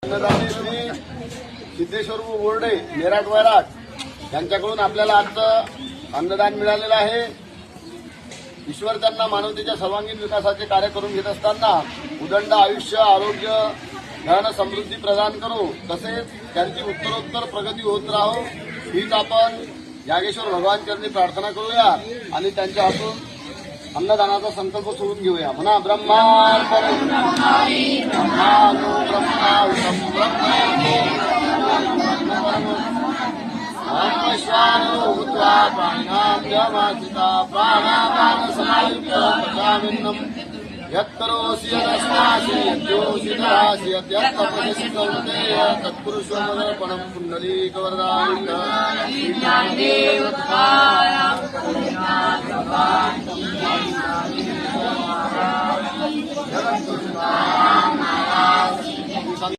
अन्नदाते श्री सिद्धेश्वर बोर्डे मेराट वैराट यांच्याकडून आपल्याला आजचं अन्नदान मिळालेलं आहे। ईश्वर त्यांना मानवतेच्या सर्वांगीण विकासाचे कार्य करून घेत असताना उदंड आयुष्य, आरोग्य, धन, समृद्धी प्रदान करो, तसेच त्यांची उत्तरोत्तर प्रगती होत राहो हीच आपण यागेश्वर भगवान चरणी प्रार्थना करूया आणि त्यांच्या हातून अन्नदानाचा संकल्प सोडून घेऊया। म्हणा ब्रह्मार्पणं ब्रह्मानो ब्रह्माविषं ब्रह्मश्वानो भूत्वा प्राणिनां यमाचिता प्राणापानसमायुक्त पचामिन्नं यत्करोषि यदस्नासि यद्योषि ददासि यत्तपसि कौन्तेय तत्पुरुषोऽमर्पणं पुण्डलीकवरदाय